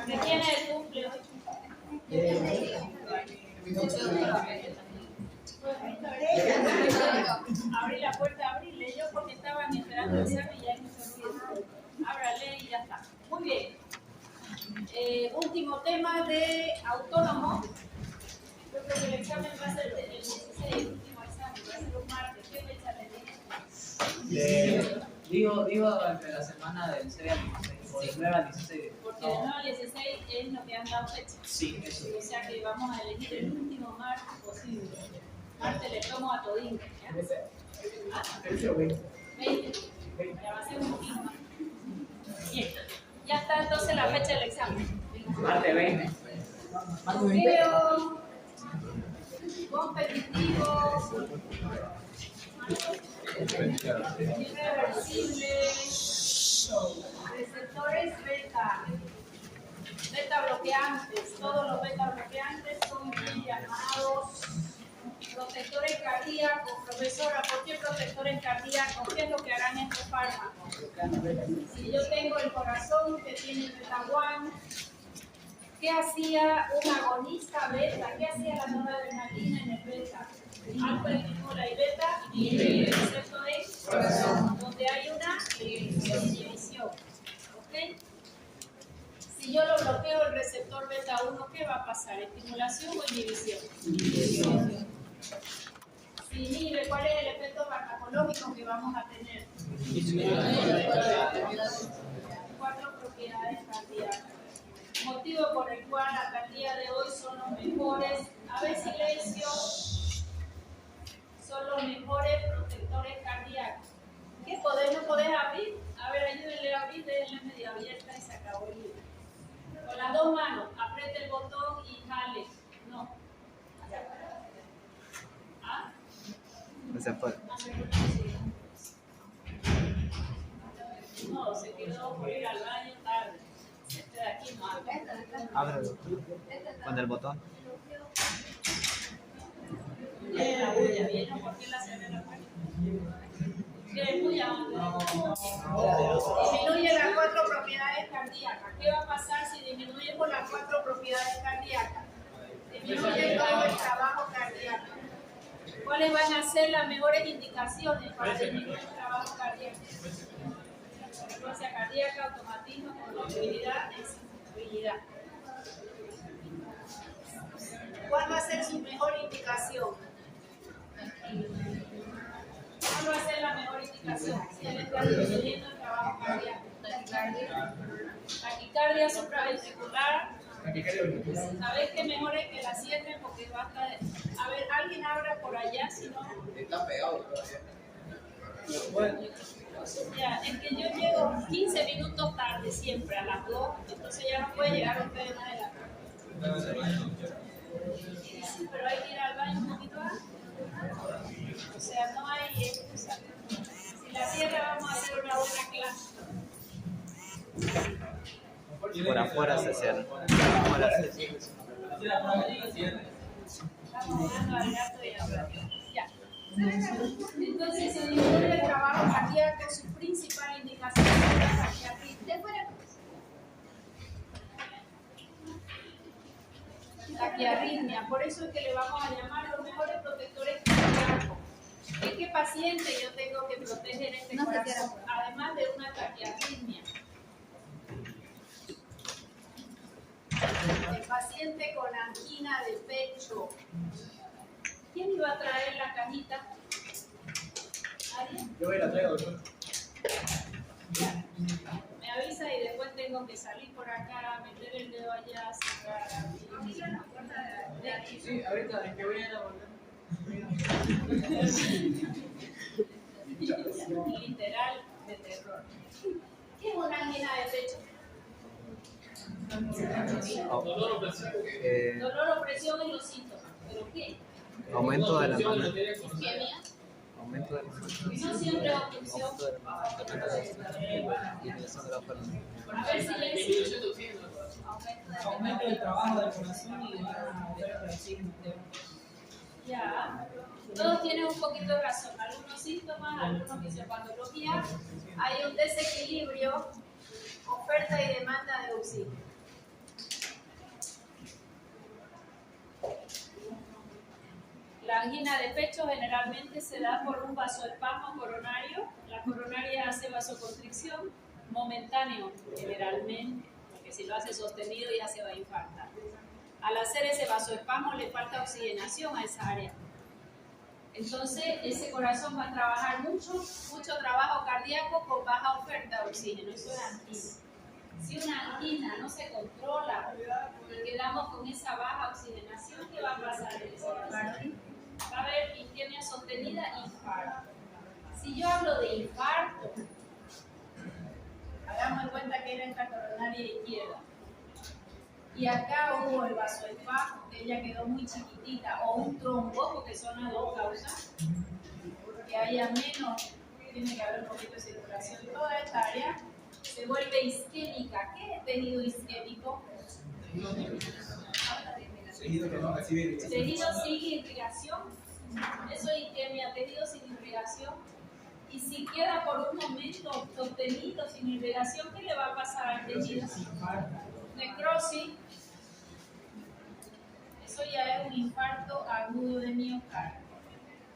¿Qué tiene el cumple hoy? Abrí la puerta, abríle yo porque estaban esperando el examen y ya no se olvidó. Ábrale y ya está. Muy bien. Último tema de autónomo. Yo creo que el examen va a ser el 16, el último examen, va a ser un martes. ¿Qué fecha le dije? Digo entre la semana del 6 al 16, o del 9 al 16. Porque del 9 al 16 es lo que han dado fecha. Sí, eso. O sea que vamos a elegir el último martes posible. Martes le tomo a todín. ¿Ya? 20. Ya va a ser un poquito más. Bien. Ya está entonces la fecha del examen. Martes 20. Bloqueo competitivo, irreversible, receptores beta, beta bloqueantes. Todos los beta bloqueantes son bien llamados protectores cardíacos. Profesora, ¿por qué protectores cardíacos? ¿Qué es lo que harán estos fármacos? Si yo tengo el corazón que tiene beta-1, ¿qué hacía un agonista beta? ¿Qué hacía la noradrenalina en el beta? Alfa estimula y beta inhibe, excepto en corazón, donde hay una inhibición. ¿Ok? Si yo lo bloqueo el receptor beta 1, ¿qué va a pasar? ¿Estimulación o inhibición? Inhibición. Si inhibe, ¿cuál es el efecto farmacológico que vamos a tener? 4 propiedades cardíacas. Motivo por el cual hasta el día de hoy son los mejores, a ver silencio, son los mejores protectores cardíacos. ¿Qué podés? ¿No podés abrir? A ver, ayúdenle a abrir, déjenle medio abierta y se acabó el libro. Con las dos manos, apriete el botón y jale. No. ¿Ah? No se puede. No, se quedó por ir al baño tarde. Este de aquí no abre. Ábrelo. Con el botón. Tiene la bulla, ¿vieron por qué la cerré la puerta? ¿Tiene bulla? Disminuye las 4 propiedades cardíacas. ¿Qué va a pasar si disminuimos las 4 propiedades cardíacas? Disminuye todo el trabajo cardíaco. ¿Cuáles van a ser las mejores indicaciones para disminuir el trabajo cardíaco? Frecuencia cardíaca, automatismo, conductividad, sensibilidad. ¿Cuál va a ser su mejor indicación? ¿Cuál va a ser la mejor indicación? Si él está disminuyendo el trabajo cardíaco. Taquicardia supraventricular. ¿Sabes qué mejor es que la cierren porque basta de... A ver, alguien abra por allá, si no... Está pegado todavía. Bueno. Ya, es que yo llego 15 minutos tarde siempre, a las 2, entonces ya no puede llegar ustedes más adelante. Sí, pero hay que ir al baño un poquito antes. O sea, no hay excusa. Si la cierra vamos a hacer una buena clase. Por afuera se cierra. Afuera se cierra. Estamos jugando al gato y al ratón. Ya. Entonces, si disminuye el trabajo cardíaco, su principal indicación es la taquiarritmia. Taquiarritmia, por eso es que le vamos a llamar los mejores protectores cardíacos. ¿En qué paciente yo tengo que proteger este corazón? Además de una taquiarritmia. El paciente con angina de pecho. ¿Quién iba a traer la cajita? ¿Alguien? Yo voy a la traigo, doctor. Ya. Me avisa y después tengo que salir por acá, meter el dedo allá, cerrar. Sí, ahorita es que voy a ir a volver. Literal de terror. ¿Qué es una angina de pecho? Dolor o presión en los síntomas. ¿Pero qué? Aumento de la mano. ¿Isquemia? Aumento de la mano. No siempre es obstrucción. Aumento de la mano. Disminución de la fuerza. A ver si le Aumento del trabajo del corazón y de la reacción. Ya, todos tienen un poquito de razón, algunos síntomas, algunos fisiopatología, hay un desequilibrio, oferta y demanda de oxígeno. La angina de pecho generalmente se da por un vasoespasmo coronario. La coronaria hace vasoconstricción momentáneo, generalmente, porque si lo hace sostenido ya se va a infartar. Al hacer ese vasoespasmo le falta oxigenación a esa área. Entonces ese corazón va a trabajar mucho trabajo cardíaco con baja oferta de oxígeno. Eso es angina. Si una angina no se controla y quedamos con esa baja oxigenación, ¿qué va a pasar en ese caso? Va a haber isquemia sostenida e infarto. Si yo hablo de infarto, hagamos en cuenta que era en la coronaria izquierda. Y acá hubo el vasoespasmo, que ella quedó muy chiquitita, o un trombo, porque son las dos causas, que haya menos, tiene que haber un poquito de circulación. Toda esta área se vuelve isquémica. ¿Qué es tejido isquémico? Tejido que no recibe irrigación. Tejido sin irrigación. Eso es isquemia, tejido sin irrigación. Y si queda por un momento sostenido sin irrigación, ¿qué le va a pasar al tejido? Necrosis. Eso ya es un infarto agudo de miocardio.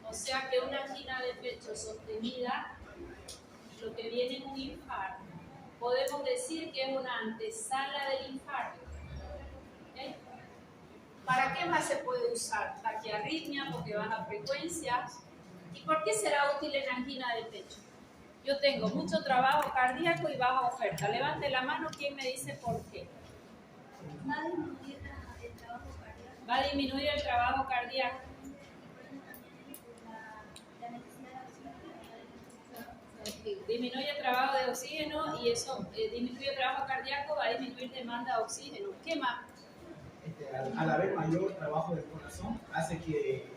O sea que una angina de pecho sostenida, lo que viene es un infarto. Podemos decir que es una antesala del infarto. ¿Okay? ¿Para qué más se puede usar? Taquiarritmia, porque baja frecuencia. ¿Y por qué será útil en angina de pecho? Yo tengo mucho trabajo cardíaco y baja oferta. Levante la mano, ¿quién me dice por qué? Va a disminuir el trabajo cardíaco. Disminuye el trabajo de oxígeno y eso disminuye el trabajo cardíaco, va a disminuir demanda de oxígeno. ¿Qué más? Al haber mayor trabajo del corazón, hace que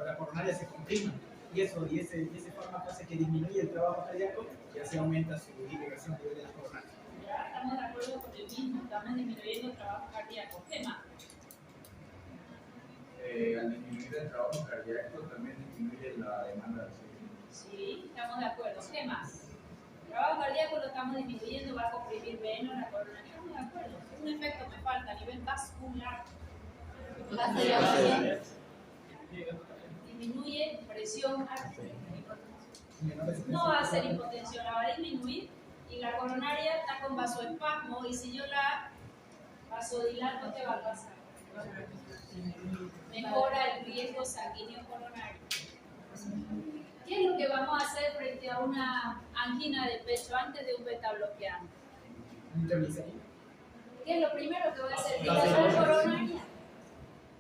la coronaria se comprima. Y ese fármaco hace que disminuya el trabajo cardíaco y así aumenta su irrigación a nivel de la coronaria. Ya estamos de acuerdo con el mismo, estamos disminuyendo el trabajo cardíaco. ¿Qué más? Al disminuir el trabajo cardíaco también disminuye la demanda de oxígeno. Sí, estamos de acuerdo. ¿Qué más? El trabajo cardíaco lo estamos disminuyendo, va a comprimir menos la coronaria. Estamos de acuerdo. Un efecto me falta a nivel vascular. Disminuye presión arterial. No va a ser hipotensión, la va a disminuir y la coronaria está con vasoespasmo y si yo la vasodilato, ¿qué va a pasar? Mejora el riesgo sanguíneo coronario. ¿Qué es lo que vamos a hacer frente a una angina de pecho antes de un beta bloqueante? ¿Qué es lo primero que voy a hacer? Dilatar coronaria.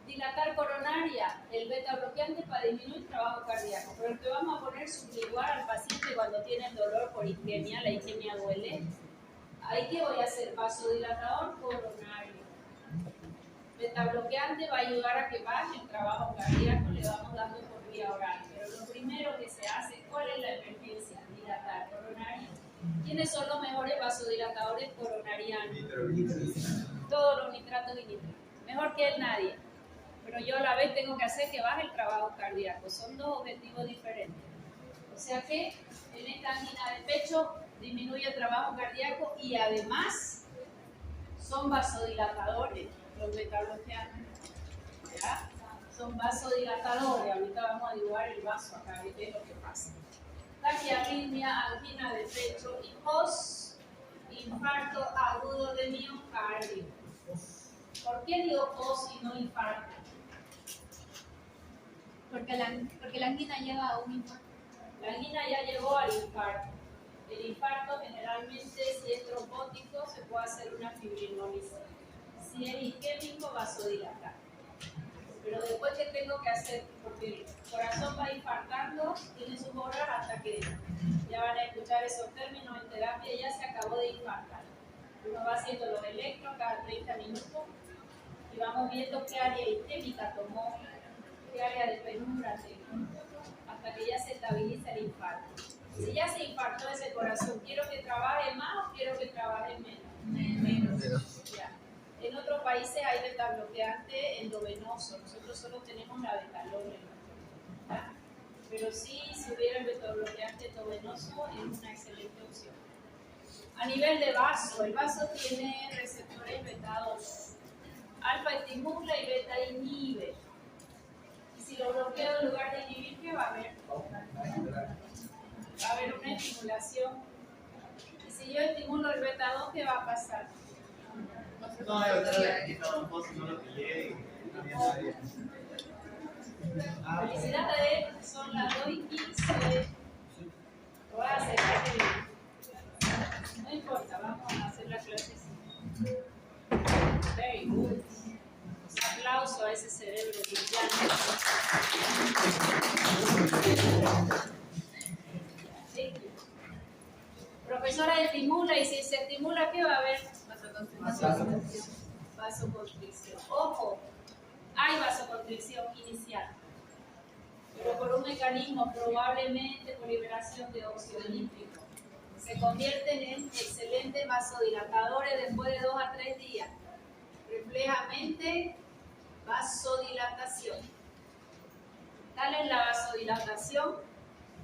Dilatar coronaria, el beta bloqueante para disminuir trabajo cardíaco. Pero el que vamos a poner subliguar al paciente cuando tiene dolor por isquemia, la isquemia duele. ¿Ahí qué voy a hacer? Vasodilatador coronario. Beta bloqueante va a ayudar a que baje el trabajo cardíaco, le vamos dando por vía oral. Pero lo primero que se hace, ¿cuál es la emergencia? Dilatar coronaria. ¿Quiénes son los mejores vasodilatadores coronarianos? Todos los nitratos y nitratos. Mejor que él nadie. Pero yo a la vez tengo que hacer que baje el trabajo cardíaco. Son dos objetivos diferentes. O sea que en esta angina de pecho disminuye el trabajo cardíaco y además son vasodilatadores los beta-bloqueantes. ¿Ya? Son vasodilatadores. Ahorita vamos a dibujar el vaso acá, ¿qué es lo que pasa? Taquiarritmia, angina de pecho y post-infarto agudo de miocardio. ¿Por qué digo post y no infarto? Porque la angina lleva a un infarto. La angina ya llegó al infarto. El infarto generalmente, si es trombótico, se puede hacer una fibrinólisis. Si es isquémico, vasodilatar. Pero después, ¿qué tengo que hacer? Porque el corazón va infartando, tiene sus horas hasta que ya van a escuchar esos términos en terapia, ya se acabó de infartar. Uno va haciendo los electros cada 30 minutos y vamos viendo qué área isquémica tomó, qué área de penumbra tengo, hasta que ya se estabiliza el infarto. Si ya se infartó ese corazón, ¿quiero que trabaje más o quiero que trabaje menos? Menos. Ya. En otros países hay beta-bloqueante endovenoso, nosotros solo tenemos la betalol. Pero sí, si hubiera el beta-bloqueante endovenoso, es una excelente opción. A nivel de vaso, el vaso tiene receptores beta 2. Alfa estimula y beta inhibe. Y Si lo bloqueo en lugar de inhibir, ¿qué va a haber? Va a haber una estimulación. Y si yo estimulo el beta 2, ¿qué va a pasar? No, yo otra vez quitado un poco, no lo pillé y no había nadie. Felicidades, son las 2:15. Lo voy a hacer rápido. No importa, vamos a hacer la clase. Very good. Un aplauso a ese cerebro brillante. Sí. Profesora estimula, y si se estimula, ¿qué va a haber? Vasoconstricción. Ojo, hay vasoconstricción inicial, pero por un mecanismo probablemente por liberación de óxido nítrico. Se convierten en excelentes vasodilatadores después de 2 a 3 días. Reflejamente, vasodilatación. Tal es la vasodilatación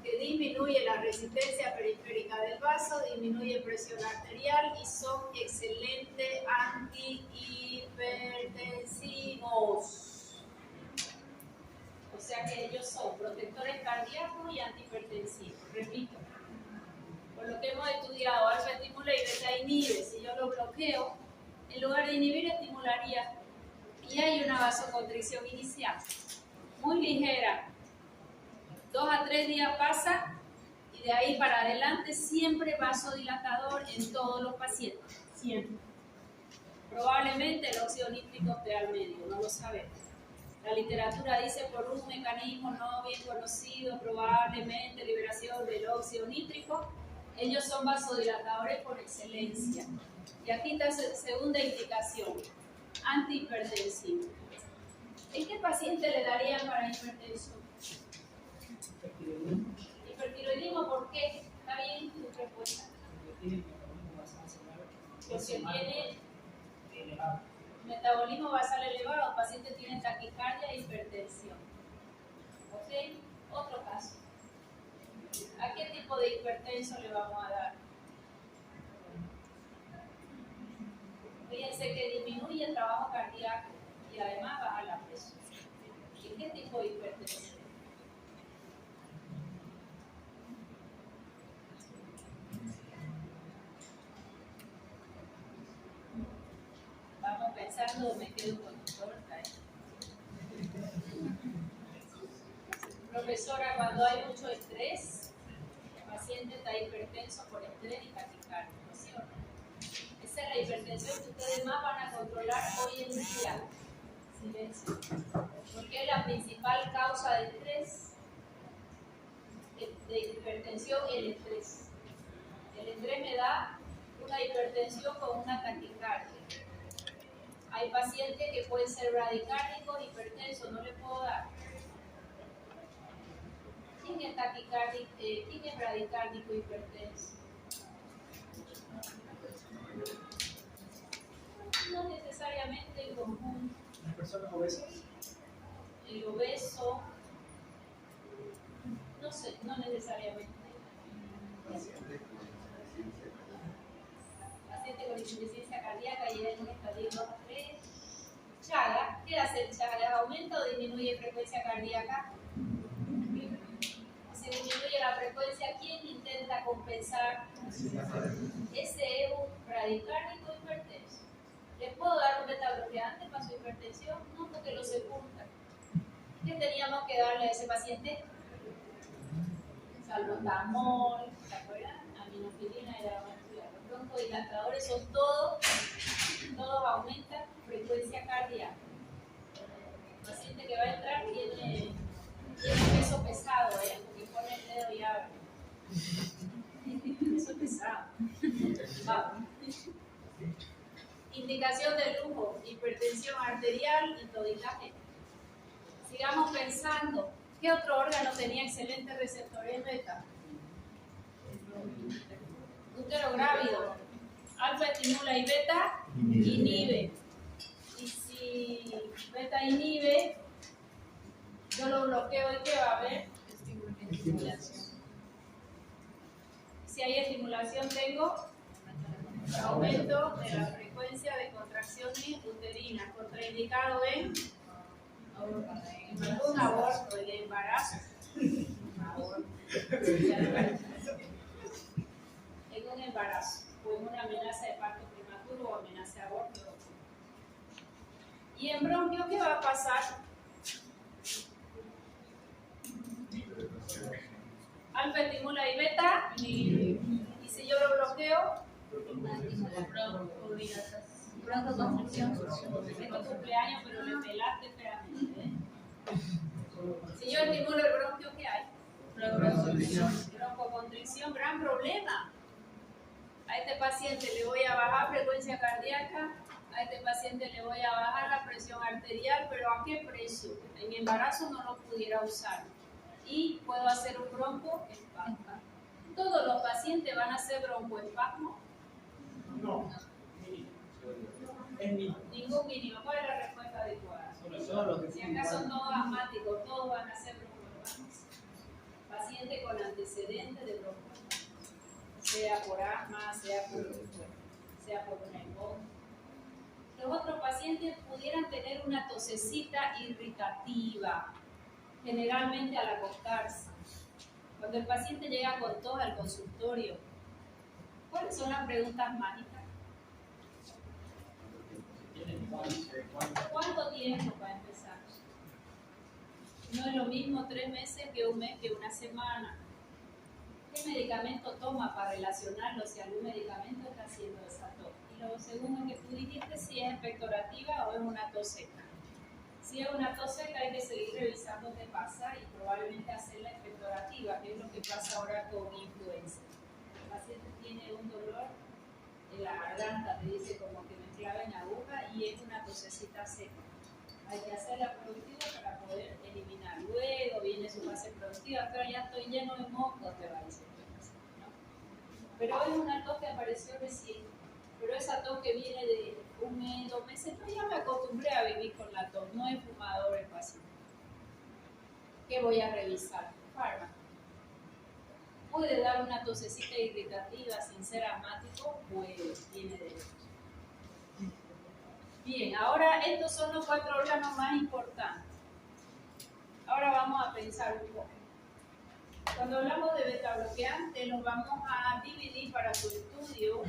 que disminuye la resistencia periférica del vaso, disminuye presión arterial y son excelentes antihipertensivos. O sea que ellos son protectores cardíacos y antihipertensivos. Repito, por lo que hemos estudiado, alfa estimula y beta inhibe. Si yo lo bloqueo, en lugar de inhibir, estimularía. Y hay una vasoconstricción inicial, muy ligera. 2 a 3 días pasa y de ahí para adelante siempre vasodilatador en todos los pacientes. Siempre. Probablemente el óxido nítrico esté al medio, no lo sabemos. La literatura dice por un mecanismo no bien conocido, probablemente liberación del óxido nítrico. Ellos son vasodilatadores por excelencia. Y aquí está segunda indicación, antihipertensivo. ¿En qué paciente le darían para hipertensión? Hipertiroidismo, ¿por qué? ¿Está bien tu respuesta? Porque tiene metabolismo basal elevado, el paciente tiene taquicardia e hipertensión. ¿Ok? Otro caso. ¿A qué tipo de hipertenso le vamos a dar? Fíjense que disminuye el trabajo cardíaco y además baja la presión. ¿Y qué tipo de hipertensión? Vamos pensando, me quedo con tu torta. Profesora, cuando hay mucho estrés, el paciente está hipertenso por estrés y taquicardia, ¿sí o no? Esa es la hipertensión que ustedes más van a controlar hoy en día. Silencio. Porque es la principal causa de estrés, de hipertensión, el estrés. El estrés me da una hipertensión con una taquicardia. Hay pacientes que pueden ser bradicárdicos, hipertensos, no le puedo dar. ¿Quién es taquicárdico? ¿Quién es bradicárdico, hipertenso? No necesariamente en conjunto. ¿Las personas obesas? El obeso, no sé, no necesariamente. Paciente con insuficiencia cardíaca y en un estadio 2 a 3. Chaga, ¿qué hace el Chaga? ¿Aumenta o disminuye frecuencia cardíaca? Si disminuye la frecuencia, ¿quién intenta compensar? Ese es un bradicárdico hipertenso. ¿Les puedo dar un beta-bloqueante para su hipertensión? No, porque lo sepulta. ¿Qué teníamos que darle a ese paciente? Salbutamol, ¿se acuerdan? Aminofilina y dramamine. Los broncodilatadores son todos aumentan frecuencia cardíaca. El paciente que va a entrar tiene peso pesado, porque pone el dedo y abre. Peso pesado. Vamos. Indicación de lujo, hipertensión arterial y todilaje. Sigamos pensando, ¿qué otro órgano tenía excelentes receptores beta? Útero grávido. Alfa estimula y beta inhibe. Y si beta inhibe, yo lo bloqueo y ¿qué va a haber? Estimulación. Si hay estimulación, tengo aumento de la frecuencia de contracciones uterinas, contraindicado en Un aborto, el embarazo. Un aborto. En un embarazo o en una amenaza de parto prematuro o amenaza de aborto. Y en bronquio, ¿qué va a pasar? Alfa estimula y beta. Y si yo lo bloqueo, Broncoconstricción. es tu cumpleaños, pero le pelaste feamente. Si yo estimulo el bronquio, ¿qué hay? Broncoconstricción, gran problema. A este paciente le voy a bajar frecuencia cardíaca, a este paciente le voy a bajar la presión arterial, pero ¿a qué precio? En mi embarazo no lo pudiera usar. Y puedo hacer un broncoespasmo. ¿Todos los pacientes van a hacer broncoespasmo? No. Es mínimo. Ningún mínimo. ¿Cuál es la respuesta adecuada? Solo que Si acá son todos asmáticos, todos van a hacer broncoespasmos. Paciente con antecedentes de broncoespasmo, sea por asma, sea por una embolia. Los otros pacientes pudieran tener una tosecita irritativa, generalmente al acostarse. Cuando el paciente llega con tos al consultorio, ¿cuáles son las preguntas mágicas? ¿Cuánto tiempo para empezar? No es lo mismo 3 meses que un mes que una semana. ¿Qué medicamento toma para relacionarlo si algún medicamento está haciendo esa tos? Y lo segundo que tú dijiste, si es expectorativa o es una tos seca. Si es una tos seca hay que seguir revisando qué pasa y probablemente hacer la expectorativa, que es lo que pasa ahora con influenza. El paciente tiene un dolor en la garganta, te dice como que me claven aguja y es una tosecita seca. Hay que hacerla productiva para poder eliminar. Luego viene su fase productiva, pero ya estoy lleno de mocos, te va a decir, ¿no? Pero es una tos que apareció recién. Pero esa tos que viene de un mes, 2 meses, pero ya me acostumbré a vivir con la tos. No es fumador el paciente. ¿Qué voy a revisar? Fármaco. ¿Puede dar una tosecita irritativa sin ser asmático? Puede, tiene derecho. Bien, ahora estos son los 4 órganos más importantes. Ahora vamos a pensar un poco. Cuando hablamos de beta bloqueantes, los vamos a dividir para su estudio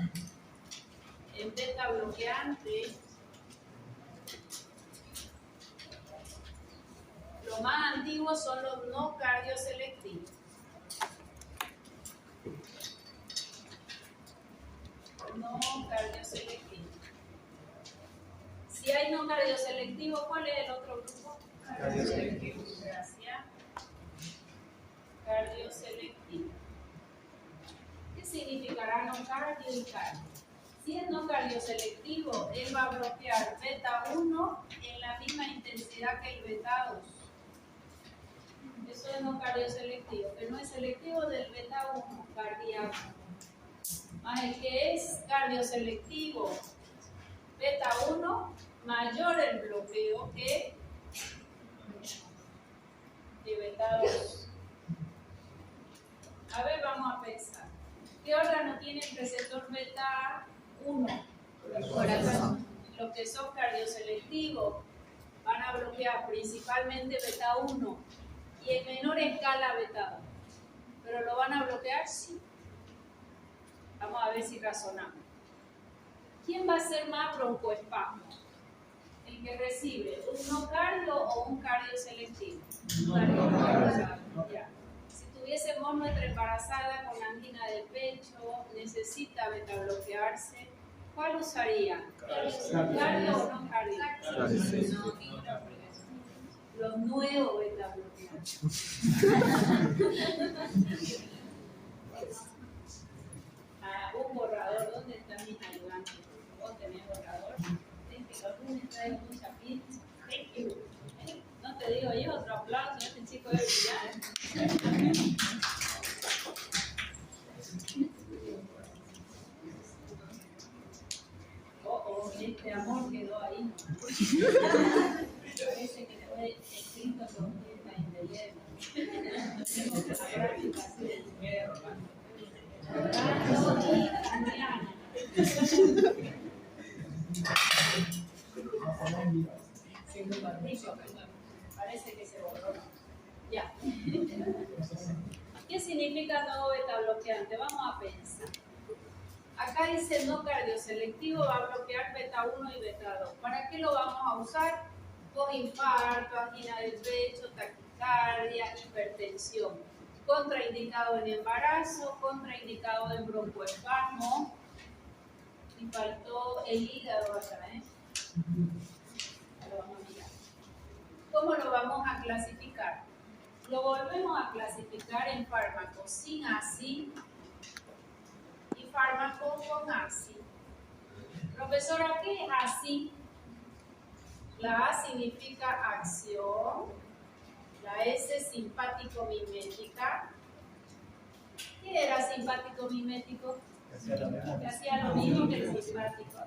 en beta bloqueantes. Los más antiguos son los no cardioselectivos. No cardioselectivos. Si hay no cardioselectivo, ¿cuál es el otro grupo? Cardioselectivo. Gracias. Cardioselectivo. ¿Qué significará no cardio y cardio? Si es no cardioselectivo, él va a bloquear beta 1 en la misma intensidad que el beta 2. Eso es no cardioselectivo, que no es selectivo del beta 1 cardíaco. Más el que es cardioselectivo, beta 1, mayor el bloqueo que beta 2. A ver, vamos a pensar. ¿Qué órgano tiene el receptor beta 1? Corazón. Los que son cardioselectivos van a bloquear principalmente beta 1 y en menor escala beta 2. ¿Pero lo van a bloquear? Sí. Vamos a ver si razonamos. ¿Quién va a hacer más broncoespasmo? El que recibe un no cardio o un cardio selectivo. Ya. Si tuviésemos nuestra embarazada con angina de pecho, necesita beta bloquearse, ¿cuál usaría? ¿Cardio o no cardio? Los nuevos beta bloqueantes. Un borrador, ¿dónde están mis ayudantes? ¿Vos tenés borrador? Es que los lunes traen mucha pizza. No te digo yo, otro aplauso, este chico debe brillar. Este amor quedó ahí. Parece que le fue escrito con tinta indeleble. Tengo que saber mi paciente. Parece que se borró. Ya. ¿Qué significa nuevo beta bloqueante? Vamos a pensar. Acá dice no cardioselectivo, va a bloquear beta 1 y beta 2. ¿Para qué lo vamos a usar? Con infarto, angina del pecho, taquicardia, hipertensión. Contraindicado en embarazo, contraindicado en broncoespasmo. Y faltó el hígado acá, ¿eh? Lo vamos a mirar. ¿Cómo lo vamos a clasificar? Lo volvemos a clasificar en fármacos sin ACI y fármacos con ACI. Profesora, ¿qué es ACI? La A significa acción, la S simpático-mimética. ¿Qué era simpático-mimético? Que hacía lo mismo que el simpático.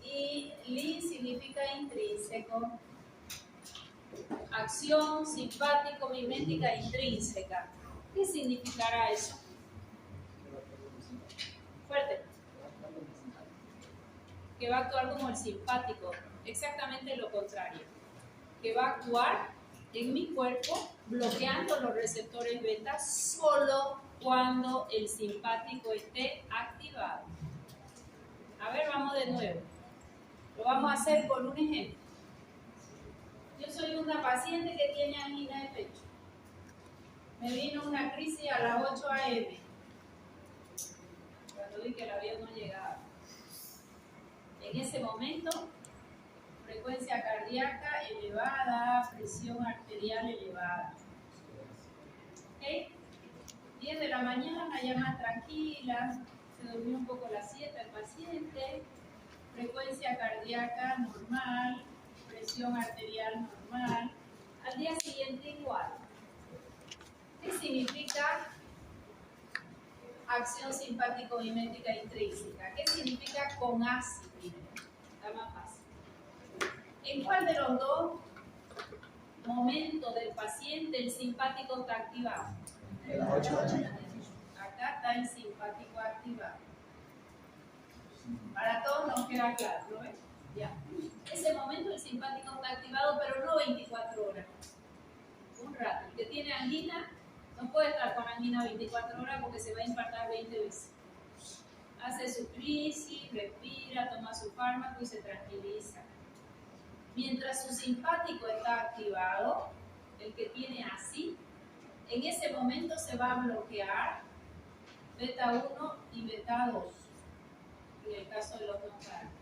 Y LI significa intrínseco. Acción simpático-mimética intrínseca. ¿Qué significará eso? Fuerte. Que va a actuar como el simpático. Exactamente lo contrario. Que va a actuar en mi cuerpo bloqueando los receptores beta solo cuando el simpático esté activado. A ver, vamos de nuevo. Lo vamos a hacer con un ejemplo. Yo soy una paciente que tiene angina de pecho. Me vino una crisis a las 8 a.m. cuando vi que el avión no llegaba. En ese momento, frecuencia cardíaca elevada, presión arterial elevada. ¿Ok? 10 de la mañana, ya más tranquila, se durmió un poco a las 7 el paciente, frecuencia cardíaca normal, presión arterial normal, al día siguiente igual. ¿Qué significa acción simpático-mimética intrínseca? ¿Qué significa con ACI primero? Está más fácil. ¿En cuál de los dos momentos del paciente el simpático está activado? Acá está el simpático activado. Para todos nos queda claro, ¿no ves? Ya. Ese momento el simpático está activado, pero no 24 horas. Un rato. El que tiene angina no puede estar con angina 24 horas porque se va a infartar 20 veces. Hace su crisis, respira, toma su fármaco y se tranquiliza. Mientras su simpático está activado, el que tiene ACI, en ese momento se va a bloquear beta 1 y beta 2, en el caso de los no cardios.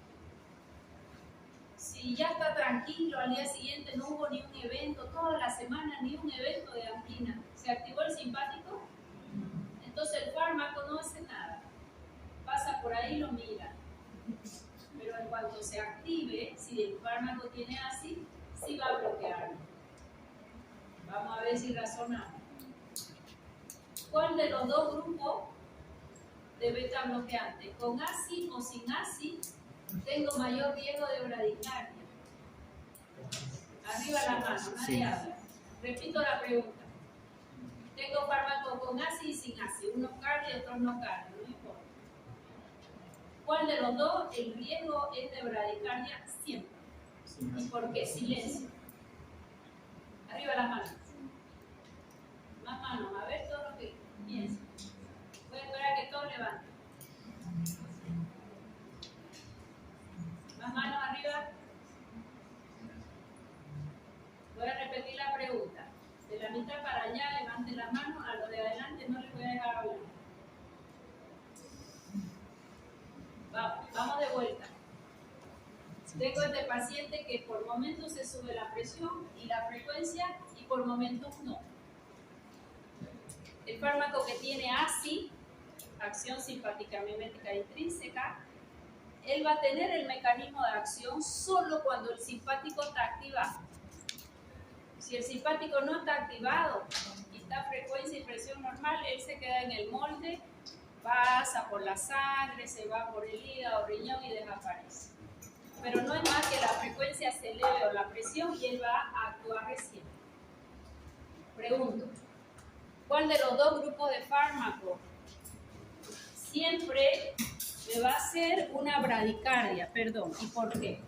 Si ya está tranquilo, al día siguiente no hubo ni un evento, toda la semana ni un evento de angina, ¿se activó el simpático? Entonces el fármaco no hace nada, pasa por ahí y lo mira. Pero en cuanto se active, si el fármaco tiene ACI, sí va a bloquearlo. Vamos a ver si razonamos. ¿Cuál de los dos grupos de beta bloqueante, con ACI o sin ACI, tengo mayor riesgo de bradicardia? Arriba la mano, nadie habla. Repito la pregunta. Tengo fármaco con ACI y sin ACI, unos cardio y otros no cardio, no importa. ¿Cuál de los dos el riesgo es de bradicardia siempre? ¿Y por qué? Silencio. Arriba las manos. Más manos, a ver todo lo que piensan. Voy a esperar a que todos levanten. Más manos arriba. Voy a repetir la pregunta. De la mitad para allá, levanten las manos. A los de adelante no les voy a dejar hablar. Vamos de vuelta. Tengo este paciente que por momentos se sube la presión y la frecuencia y por momentos no. El fármaco que tiene ACI, acción simpática mimética intrínseca, él va a tener el mecanismo de acción solo cuando el simpático está activado. Si el simpático no está activado y está frecuencia y presión normal, él se queda en el molde, pasa por la sangre, se va por el hígado, riñón y desaparece. Pero no es más que la frecuencia se eleve o la presión y él va a actuar recién. Pregunto, ¿cuál de los dos grupos de fármacos siempre me va a hacer una bradicardia? Perdón, ¿y por qué?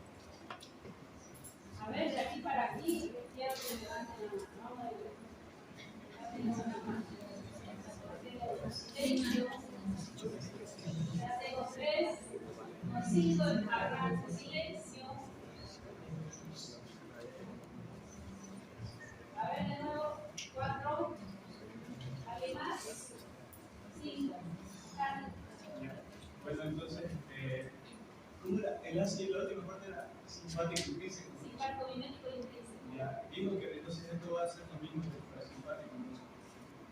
A ver, de aquí para aquí, Quiero que levanten la mano. Vamos a ver. Levanten la mano. Silencio. Ya tengo 3. No, 5 encargados. Silencio. A ver, de nuevo. 4. ¿Alguien más? 5. Bueno, entonces, ¿cómo era? El ácido, la última parte era simpático y físico. Simpático, mimético y intrínseco. Ya, digo que entonces esto va a ser lo mismo que el parasimpático, ¿no?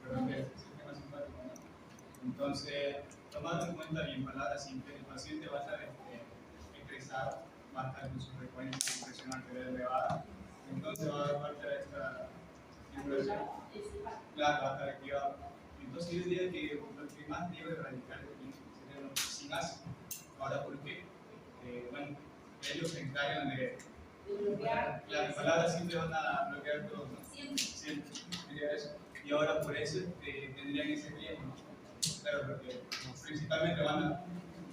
Pero que es el sistema simpático, ¿no? Entonces, tomando en cuenta y en palabras simples, el paciente va a estar estresado, va a estar con su frecuencia de presión arterial elevada, entonces va a dar parte de esta impresión. Claro, va a estar activado. Entonces yo diría que lo que más debe erradicar serían los sin ácido. Ahora, ¿por qué? Bueno, ellos se encargan de bloquear. Las palabras siempre van a bloquear todo, ¿no? Siempre. Diría eso. Y ahora por eso tendrían ese riesgo, ¿no? Claro, porque principalmente van a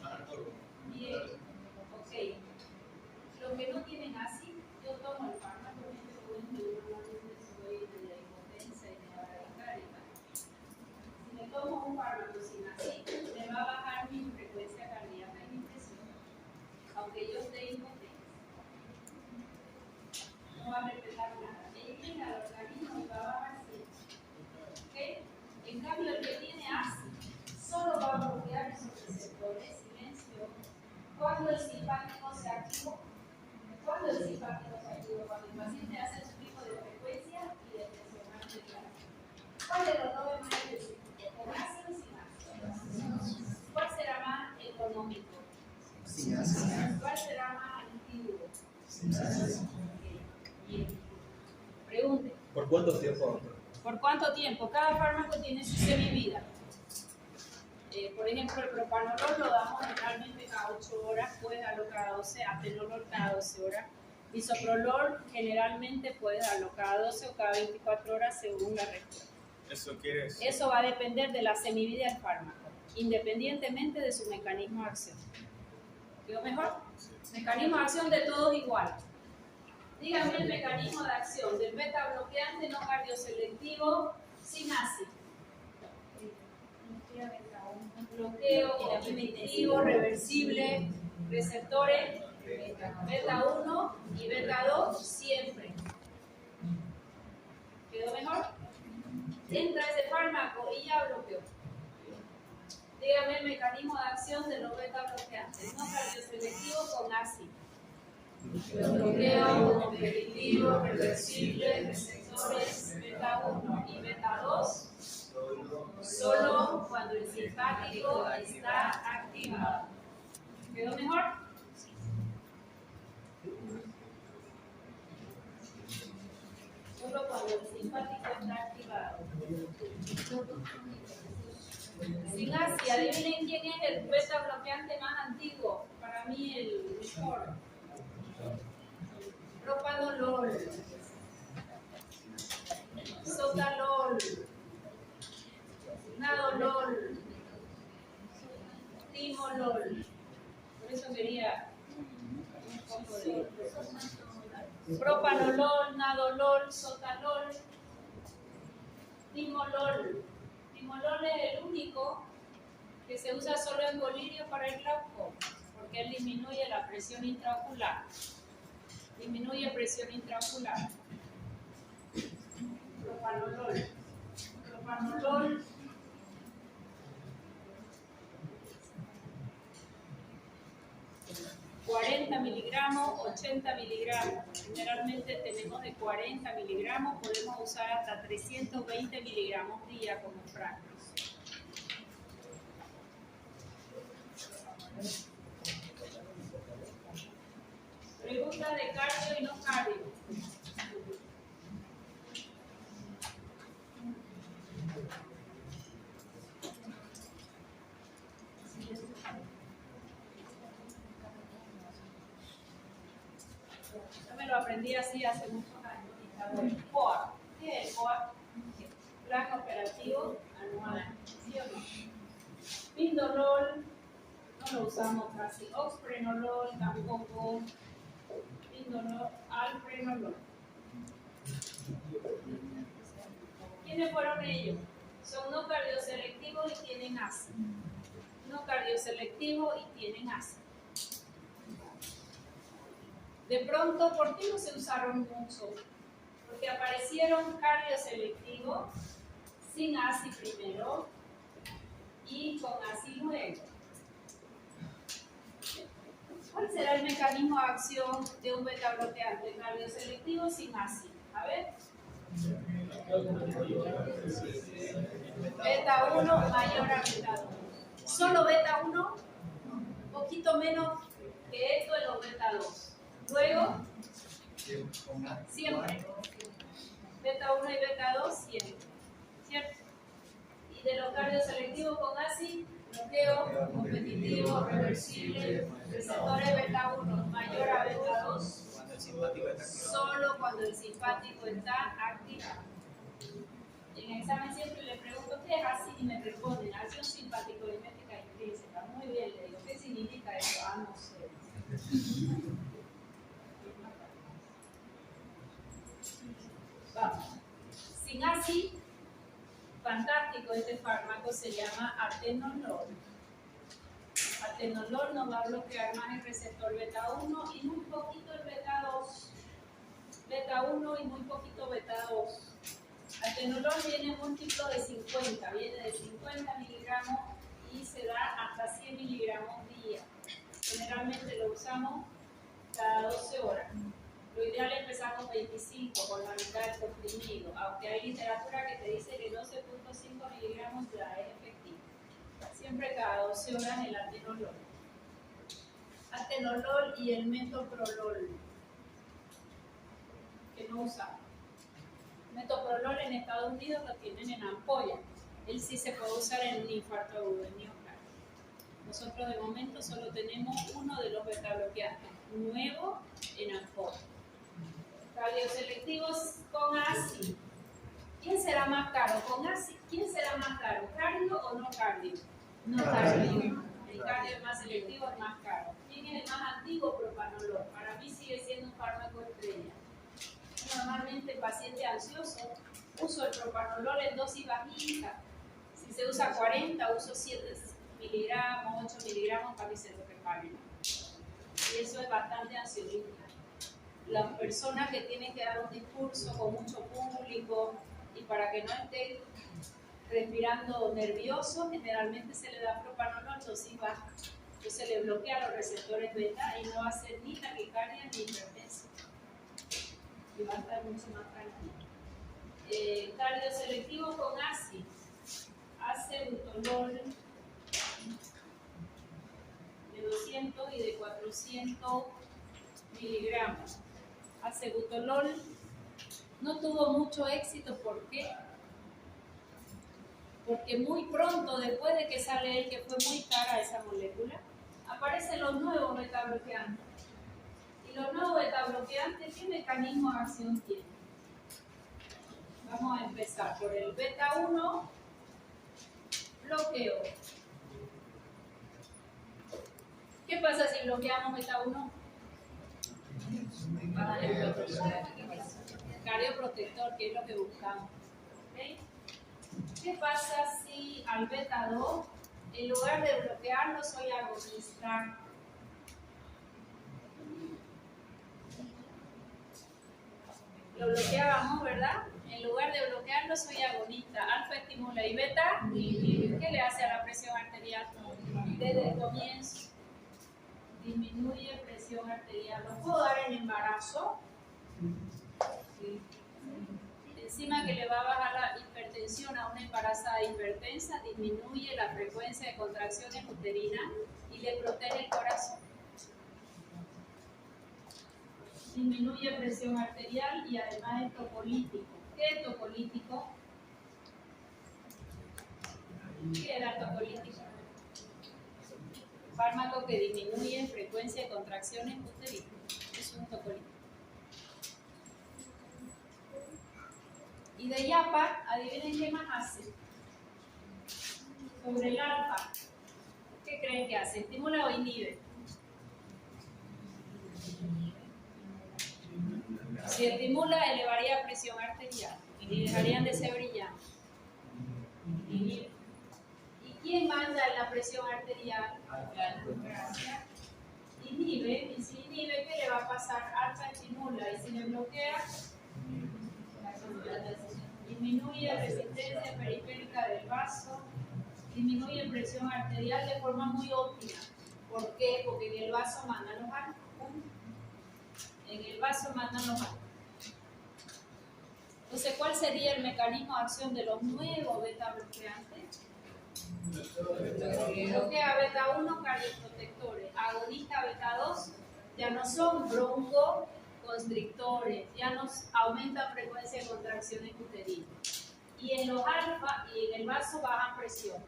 bajar todo. Bien, ok. Los que no tienen ácido, yo tomo el fármaco, normalmente soy de la hipotensa y de la urticaria. Si me tomo un fármaco sin ácido, me va a bajar mi frecuencia cardíaca y mi presión, aunque yo esté hipotensa. No va a respetar nada. Entra al organismo y va a bajar siempre. ¿Ok? En cambio, el que tiene ácido solo va a bloquear esos receptores. Silencio. Cuando el simpático se activa, cuando el simpático se activa, cuando el paciente hace su pico de frecuencia y de presión arterial. ¿Cuál de los dos es más específico? ¿Con ácido o sin ácido? ¿Cuál será más económico? Sin ácido. ¿Cuál será más antiguo? Sin ácido. Bien. Pregunte. ¿Por cuánto tiempo? ¿Por cuánto tiempo? Cada fármaco tiene su semivida. Por ejemplo, el propanolol lo damos generalmente cada 8 horas, puede darlo cada 12, atenolol cada 12 horas. Bisoprolol generalmente puede darlo cada 12 o cada 24 horas según la respuesta. Eso quiere decir. Eso va a depender de la semivida del fármaco, independientemente de su mecanismo de acción. ¿Quedó mejor? Mecanismo de acción de todos igual. Díganme el mecanismo de acción del beta bloqueante no cardioselectivo sin ácido. Bloqueo inhibitivo, reversible, receptores beta 1 y beta 2 siempre. ¿Quedó mejor? Entra ese fármaco y ya bloqueó. Dígame el mecanismo de acción de los beta bloqueantes no cardioselectivos con ácido. Bloqueo competitivo, reversible, receptores beta 1 y beta 2 solo cuando el simpático está activado. ¿Quedó mejor? Solo cuando el simpático está activado. Sin ácido, adivinen quién es el beta bloqueante más antiguo. Para mí el mejor. Propanolol, sotalol, nadolol, timolol. Por eso quería un poco de propanolol, nadolol, sotalol, timolol. Timolol es el único que se usa solo en colirio para el glaucoma, porque él disminuye la presión intraocular. Disminuye presión intraocular. Propanolol. Propanolol. $40 miligramos, 80 miligramos. Generalmente tenemos de 40 miligramos, podemos usar hasta 320 miligramos día como frascos. Preguntas de cardio y no cardio. Yo me lo aprendí así hace muchos años. Y está bueno. COA. ¿Qué es COA? Plan operativo anual. ¿Sí o no? Pindolol. No lo usamos casi. Oxprenolol tampoco. Pindolol, alprenolol. ¿Quiénes fueron ellos? Son no cardioselectivos y tienen ACE. No cardioselectivos y tienen ACE. De pronto, ¿por qué no se usaron mucho? Porque aparecieron cardioselectivos sin ACE primero y con ACE luego. ¿Cuál será el mecanismo de acción de un beta bloqueante cardioselectivo sin ACE? A ver. Beta 1 mayor a beta 2. Solo beta 1, poquito menos que esto de los beta 2. Luego, siempre. Beta 1 y beta 2, siempre. ¿Cierto? Y de los cardioselectivos con ACE, bloqueo competitivo, reversible, receptores beta 1 mayor a beta 2, solo cuando el simpático está activado. En el examen siempre le pregunto qué es ACE y me responden acción simpático-limétrica intrínseca. Muy bien, le digo, ¿qué significa eso? Ah, no sé. Vamos. Sin ACE, fantástico, este fármaco se llama atenolol. Atenolol nos va a bloquear más el receptor beta 1 y muy poquito el beta 2. Beta 1 y muy poquito beta 2. Atenolol viene múltiplo de 50, viene de 50 miligramos y se da hasta 100 miligramos día. Generalmente lo usamos cada 12 horas. Lo ideal es empezar con 25, con la mitad del comprimido, aunque hay literatura que te dice que 12.5 miligramos ya es efectivo. Siempre cada 12 horas el atenolol. Atenolol y el metoprolol, que no usamos. Metoprolol en Estados Unidos lo tienen en ampolla. Él sí se puede usar en un infarto agudo de miocardio. Nosotros de momento solo tenemos uno de los beta bloqueantes nuevo en ampolla. Cardioselectivos con ACE. ¿Quién será más caro? ¿Con ACE? ¿Quién será más caro? ¿Cardio o no cardio? No cardio. El cardio es más selectivo, es más caro. ¿Quién es el más antiguo? Propanolol. Para mí sigue siendo un fármaco estrella. Normalmente paciente ansioso uso el propanolol en dosis bajita. Si se usa 40, uso 7 miligramos, 8 miligramos para que se lo preparen. Y eso es bastante ansiolítico. Las personas que tienen que dar un discurso con mucho público y para que no estén respirando nervioso, generalmente se le da propanolol en dosis baja. Entonces le bloquea los receptores beta y no va a hacer ni taquicardia ni hipertensión. Y va a estar mucho más tranquilo. Cardioselectivo con ACE. Acebutolol de 200 y de 400 miligramos. Acebutolol no tuvo mucho éxito. ¿Por qué? Porque muy pronto, después de que sale él, que fue muy cara esa molécula, aparecen los nuevos beta bloqueantes. Y los nuevos beta bloqueantes, ¿qué mecanismo de acción tienen? Vamos a empezar por el beta 1, bloqueo. ¿Qué pasa si bloqueamos beta 1? Cardioprotector, que es lo que buscamos. ¿Okay? ¿Qué pasa si al beta 2, en lugar de bloquearlo, soy agonista? Lo bloqueábamos, ¿verdad? En lugar de bloquearlo, soy agonista. Alfa estimula y beta, ¿qué le hace a la presión arterial? Desde el comienzo, disminuye presión arterial. ¿Lo puedo dar en embarazo? Sí. Encima que le va a bajar la hipertensión a una embarazada hipertensa, disminuye la frecuencia de contracciones uterinas y le protege el corazón. Disminuye presión arterial y además es topolítico. ¿Qué es topolítico? ¿Qué era topolítico? Fármaco que disminuye frecuencia de contracciones uterinas. Es un topolítico. Y de YAPA, adivinen qué más hace. Sobre el alfa, ¿qué creen que hace? ¿Estimula o inhibe? Si estimula, elevaría presión arterial y dejarían de ser brillantes. ¿Y quién manda en la presión arterial? Inhibe, y si inhibe, ¿qué le va a pasar? Alfa estimula, y si le bloquea, disminuye resistencia periférica del vaso, disminuye presión arterial de forma muy óptima. ¿Por qué? Porque en el vaso mandan los alfa. En el vaso mandan los alfa. Entonces, ¿cuál sería el mecanismo de acción de los nuevos beta bloqueantes? Bloquea beta 1 cardioprotectores, agonista beta 2 ya no son broncoconstrictores, ya nos aumenta frecuencia de contracciones uterinas. Y en los alfa y en el vaso bajan presión.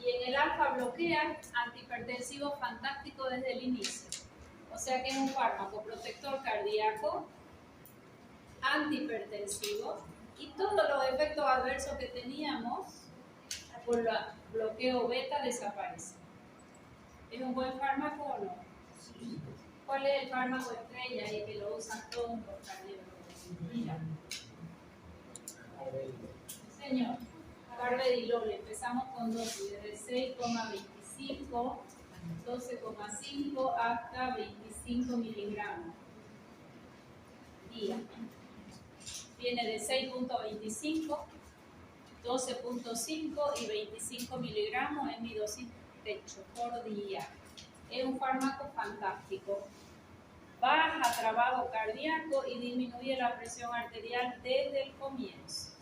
Y en el alfa bloquean antihipertensivo fantástico desde el inicio. O sea que es un fármaco protector cardíaco, antihipertensivo y todos los efectos adversos que teníamos por el bloqueo beta desaparecen. ¿Es un buen fármaco o no? ¿Cuál es el fármaco estrella y que lo usan todos los cardiólogos? Mira. Señor, carvedilol, empezamos con dosis desde 6,25, 12,5 hasta 25 miligramos día. Viene de 6,25, 12,5 y 25 miligramos en mi dosis techo por día. Es un fármaco fantástico. Baja trabajo cardíaco y disminuye la presión arterial desde el comienzo.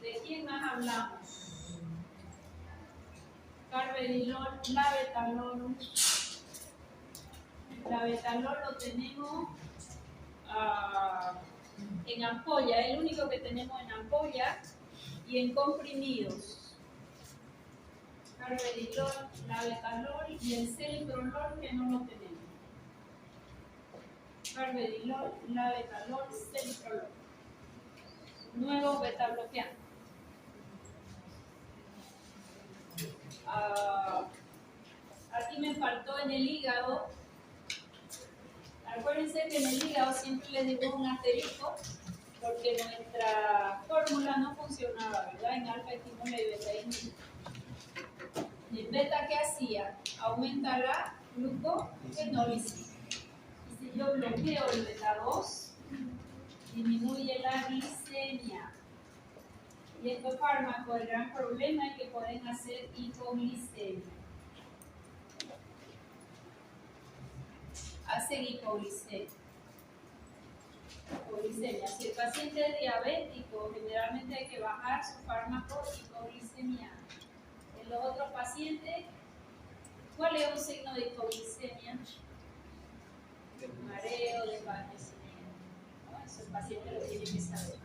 ¿De quién más hablamos? Carvedilol, labetalol. Labetalol lo tenemos en ampolla, es el único que tenemos en ampolla y en comprimidos. Carvedilol, labetalol y el celiprolol que no lo tenemos. Carvedilol, labetalol, celiprolol. Nuevo beta bloqueante. Aquí me faltó en el hígado. Acuérdense que en el hígado siempre les digo un asterisco porque nuestra fórmula no funcionaba, ¿verdad? En alfa estimula y beta inhibe. ¿Y en beta qué hacía? Aumenta la glucogenólisis. Y si yo bloqueo el beta 2, disminuye la glicemia. Y estos fármacos, el gran problema es que pueden hacer hipoglicemia. Hacen hipoglicemia. Si el paciente es diabético, generalmente hay que bajar su fármaco hipoglicemia. En los otros pacientes, ¿cuál es un signo de hipoglicemia? Mareo, desvanecimiento. ¿No? Eso el paciente lo tiene que saber.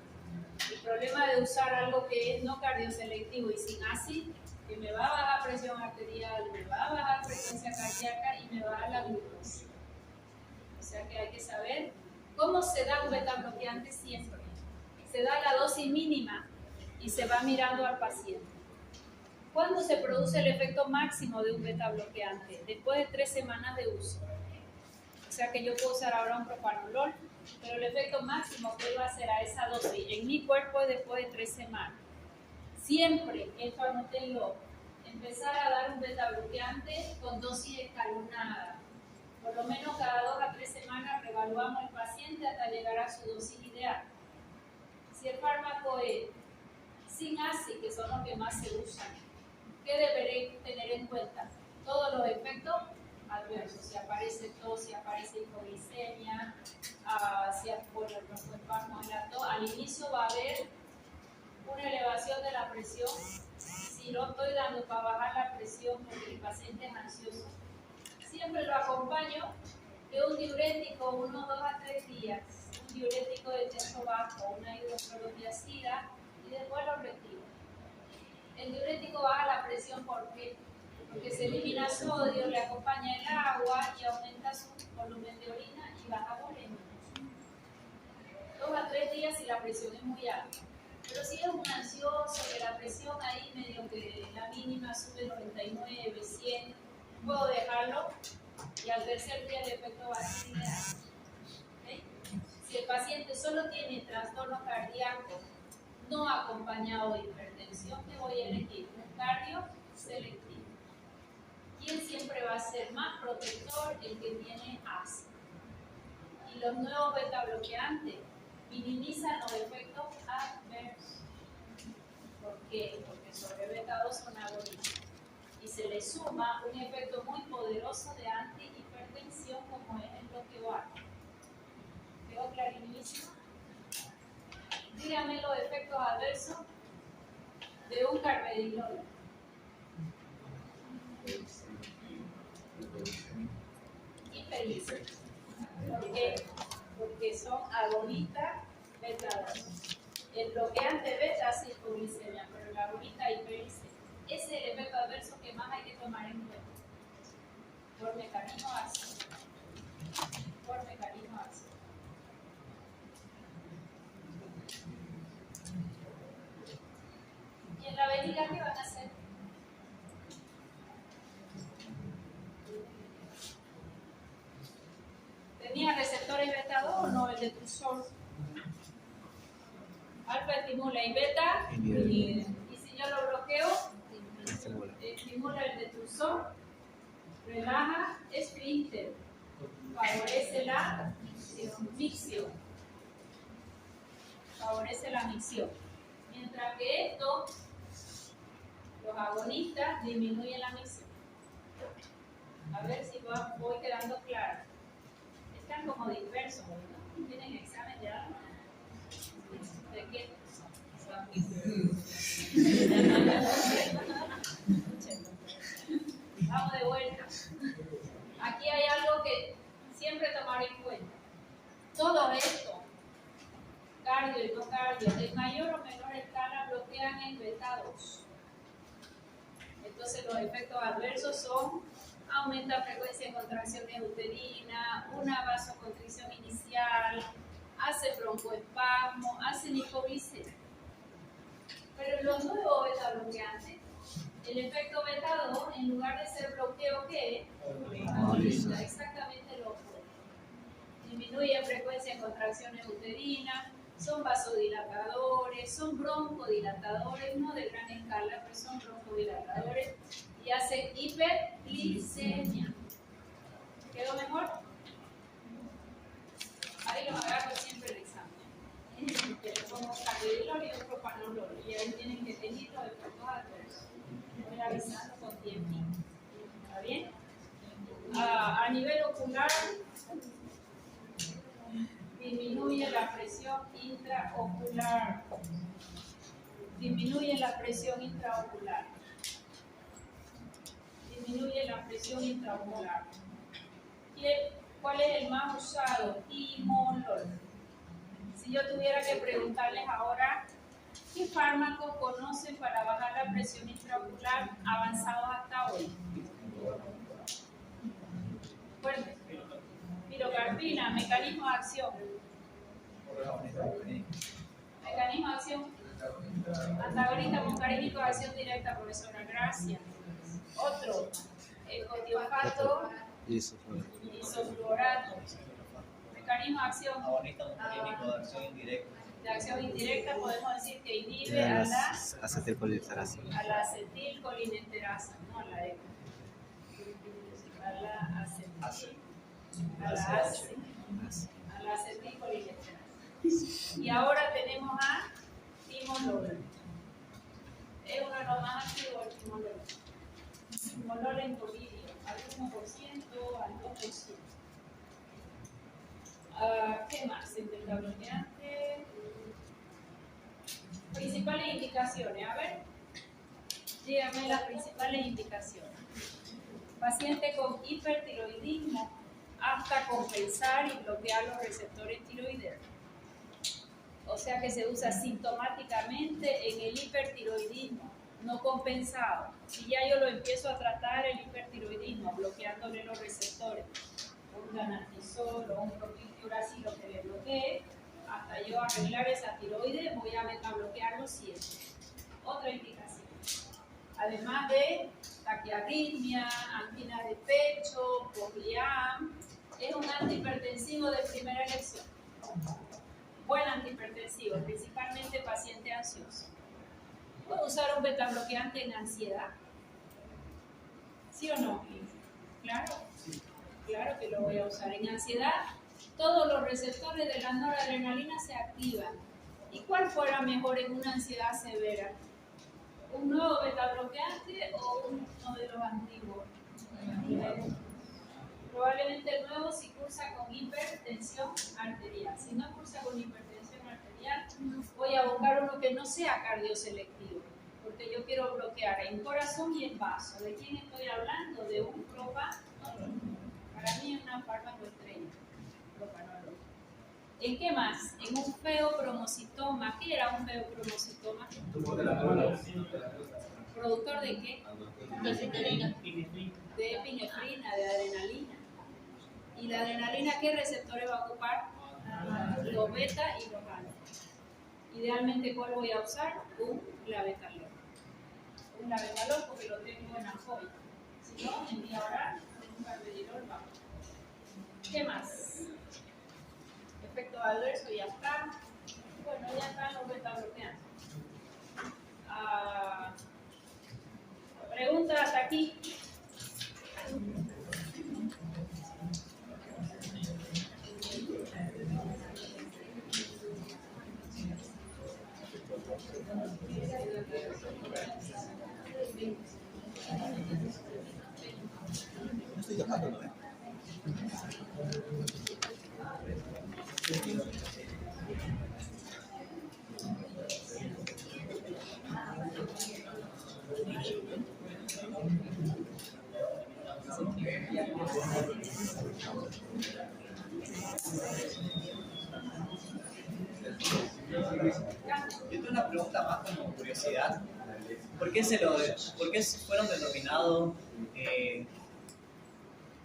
El problema de usar algo que es no cardioselectivo y sin ácido, que me va a bajar presión arterial, me va a bajar frecuencia cardíaca y me baja la glucosa. O sea que hay que saber cómo se da un beta bloqueante siempre. Se da la dosis mínima y se va mirando al paciente. ¿Cuándo se produce el efecto máximo de un beta bloqueante? Después de 3 semanas de uso. O sea que yo puedo usar ahora un propanolol, pero el efecto máximo que va a hacer a esa dosis en mi cuerpo es después de 3 semanas. Siempre, esto anótenlo, empezar a dar un beta bloqueante con dosis escalonada. Por lo menos cada 2 a 3 semanas reevaluamos al paciente hasta llegar a su dosis ideal. Si el fármaco es sin ACI, que son los que más se usan, ¿qué deberé tener en cuenta? Todos los efectos adversos, si aparece tos, si aparece hipoglicemia, al inicio va a haber una elevación de la presión. Si no estoy dando para bajar la presión porque el paciente es ansioso, siempre lo acompaño de un diurético 1, 2 a 3 días, un diurético de techo bajo, una hidroclorotiazida y después lo retiro. El diurético baja la presión, ¿por qué? Porque se elimina sodio, le acompaña el agua y aumenta su volumen de orina y baja volumen. 2 a 3 días si la presión es muy alta. Pero si es un ansioso, que la presión ahí medio que la mínima sube 99, 100, puedo dejarlo Y al tercer día el efecto va a ser ideal. ¿Okay? Si el paciente solo tiene trastorno cardíaco no acompañado de hipertensión, ¿qué voy a elegir? Un cardio selectivo. ¿Quién siempre va a ser más protector? El que tiene asma. Y los nuevos beta bloqueantes minimizan los efectos adversos. ¿Por qué? Porque sobre beta 2 son agonistas. Y se le suma un efecto muy poderoso de antihipertensión como es el bloqueo A. ¿Quedó clarísimo? Díganme los efectos adversos de un carvedilol. Hiperglicemia. ¿Por qué? Porque son agonistas beta 2. El bloqueante beta hace hipoglicemia, pero el agonista hiperglicemia. Ese es el efecto adverso que más hay que tomar en cuenta. Por mecanismo ácido. Por mecanismo ácido. ¿Y en la vejiga qué van a hacer? ¿Tenía receptores beta 2 o no? El de Trusor. Alfa estimula y beta inhibe. Y si yo lo bloqueo, estimula el de Trusor, relaja esfínter, favorece la micción. Favorece la micción. Mientras que esto, los agonistas disminuyen la micción. A ver si voy quedando clara. Están como dispersos, ¿no? ¿Tienen examen de algo? ¿De qué? Vamos de vuelta. Aquí hay algo que siempre tomar en cuenta. Todo esto, cardio y no cardio, en mayor o menor escala bloquean el beta 2. Entonces los efectos adversos son: aumenta frecuencia de contracciones uterinas, una vasoconstricción inicial, hace broncoespasmo, hace hipoglicemia. Pero los nuevos beta bloqueantes, el efecto beta 2, en lugar de ser bloqueo, ¿qué? Agonista, exactamente lo opuesto. Disminuye frecuencia de contracciones uterinas, son vasodilatadores, son broncodilatadores, no de gran escala, pero son broncodilatadores, y hacen hiperglicemia. ¿Quedó mejor? Ahí los agarro siempre el examen. Que le pongo carvedilol y otro panolol, y ahí tienen que tener los efectos adversos. Voy avisando con tiempo. ¿Está bien? A nivel ocular, disminuye la presión intraocular. Disminuye la presión intraocular. Disminuye la presión intraocular. ¿Cuál es el más usado? Imolol. Si yo tuviera que preguntarles ahora, ¿qué fármacos conocen para bajar la presión intraocular avanzados hasta hoy? Fuerte. Pirocarpina, mecanismo de acción. Mecanismo de acción. Antagonista muscarínico de acción directa, profesora. Gracias. Otro. El cotiofato. Isofluorato. Mecanismo de acción. Agonista muscarínico de acción indirecta. De acción indirecta podemos decir que inhibe a la acetilcolinesterasa. A la acetilcolinesterasa, no a la ECA. A la acetilcolinesterasa. Y ahora tenemos a timolol. Es uno de los más activos el timolol. Timolol en colirio, al 1%, al 2%. ¿Qué más? El beta-bloqueante. Principales indicaciones. A ver, dígame las principales indicaciones. Paciente con hipertiroidismo, hasta compensar y bloquear los receptores tiroideos. O sea que se usa sintomáticamente en el hipertiroidismo, no compensado. Si ya yo lo empiezo a tratar el hipertiroidismo, bloqueándole los receptores, un ganaltisol o un propiltiuracilo que le bloquee, hasta yo arreglar esa tiroides, voy a metabloquearlo siempre. Otra indicación. Además de taquiarritmia, angina de pecho, Cogliam, es un antihipertensivo de primera elección. Buen antihipertensivo, principalmente paciente ansioso. ¿Puedo usar un beta bloqueante en ansiedad? ¿Sí o no? Claro, claro que lo voy a usar. En ansiedad, todos los receptores de la noradrenalina se activan. ¿Y cuál fuera mejor en una ansiedad severa? ¿Un nuevo beta bloqueante o uno de los antiguos? Probablemente el nuevo si cursa con hipertensión arterial. Si no cursa con hipertensión arterial, voy a buscar uno que no sea cardioselectivo, porque yo quiero bloquear en corazón y en vaso. ¿De quién estoy hablando? De un propanolol. Para mí es una fármaco estrella, propanolol. ¿En qué más? En un feopromocitoma. ¿Qué era un feopromocitoma? ¿Productor de qué? De epinefrina, de adrenalina. ¿Y la adrenalina qué receptores va a ocupar? Los beta y los alfa. Idealmente, ¿cuál voy a usar? Un labetalol. Un labetalol porque lo tengo en apoyo. Si no, en vía oral, en un carvedilol bajo. ¿Qué más? Efecto adverso, ya está. Bueno, ya están los beta bloqueantes. Pregunta hasta aquí. No estoy tocando, ¿no? Yo tengo una pregunta más como curiosidad. ¿Por qué fueron denominados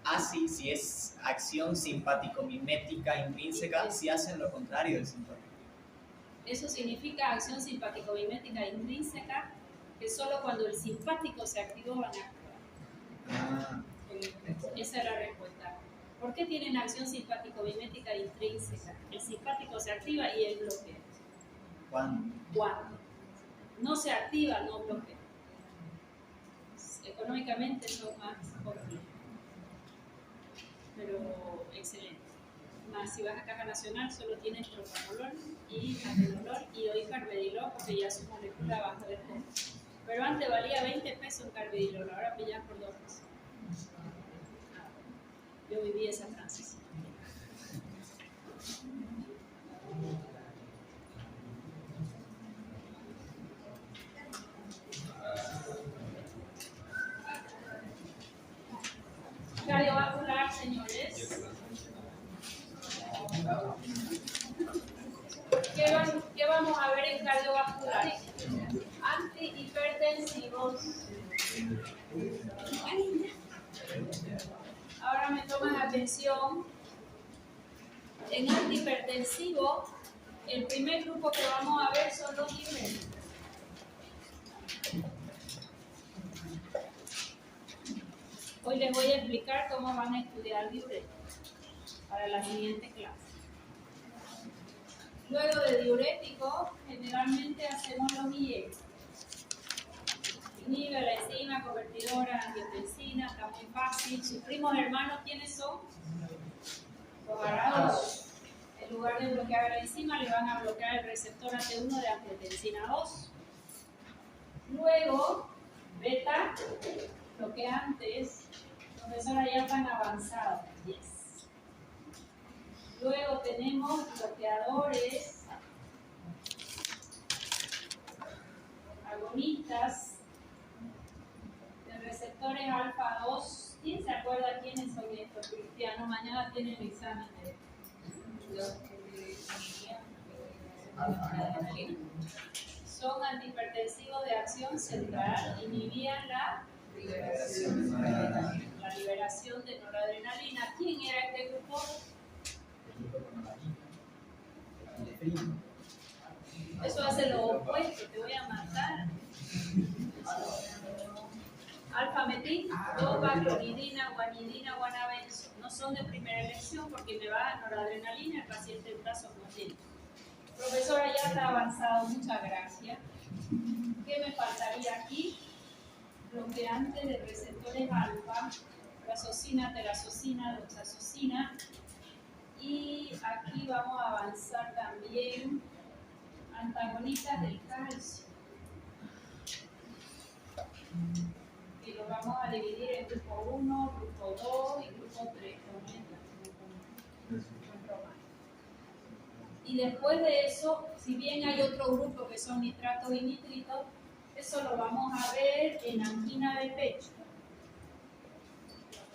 ASI si es acción simpático-mimética intrínseca si hacen lo contrario del simpático? Eso significa acción simpático-mimética intrínseca, que solo cuando el simpático se activó van a actuar. Esa es la respuesta. ¿Por qué tienen acción simpático-mimética intrínseca? El simpático se activa y él bloquea. ¿Cuándo? ¿Cuándo? No se activa, no bloquea. Económicamente son más complejos. Pero excelente. Más si vas a Caja Nacional solo tienes propanolol y atenolol y hoy carvedilol porque ya su molécula baja de costo. Pero antes valía 20 pesos un carvedilol, ahora pillan por 2 pesos. Yo viví esa transición. Cardiovascular, señores. ¿Qué vamos a ver en cardiovascular? Antihipertensivos. Ahora me toman atención. En antihipertensivo, el primer grupo que vamos a ver son los diuréticos. Hoy les voy a explicar cómo van a estudiar diuréticos para la siguiente clase. Luego de diuréticos, generalmente hacemos los IE. Inhibe la enzima convertidora de angiotensina, está muy fácil. Sus primos hermanos, ¿quiénes son? Los arados. En lugar de bloquear la enzima, le van a bloquear el receptor AT1 de angiotensina 2. Luego, beta bloqueantes, profesora, ya están avanzados. Yes. Luego tenemos bloqueadores agonistas de receptores alfa 2. ¿Quién se acuerda quiénes son estos, Cristiano? Mañana tienen el examen de son antihipertensivos de acción central, inhibían la liberación de noradrenalina. ¿Quién era este grupo? Eso hace lo opuesto, te voy a matar. aquí, 2-clonidina, guanidina, guanabenzo. No son de primera elección porque me baja noradrenalina, el paciente en brazos no tiene. Profesora, ya está avanzado, muchas gracias. ¿Qué me faltaría aquí? Bloqueantes de receptores alfa, racocina, terazocina, doxazocina. Y aquí vamos a avanzar también antagonistas del calcio. Y lo vamos a dividir en grupo 1, grupo 2 y grupo 3. Y después de eso, si bien hay otro grupo que son nitratos y nitritos, eso lo vamos a ver en angina de pecho.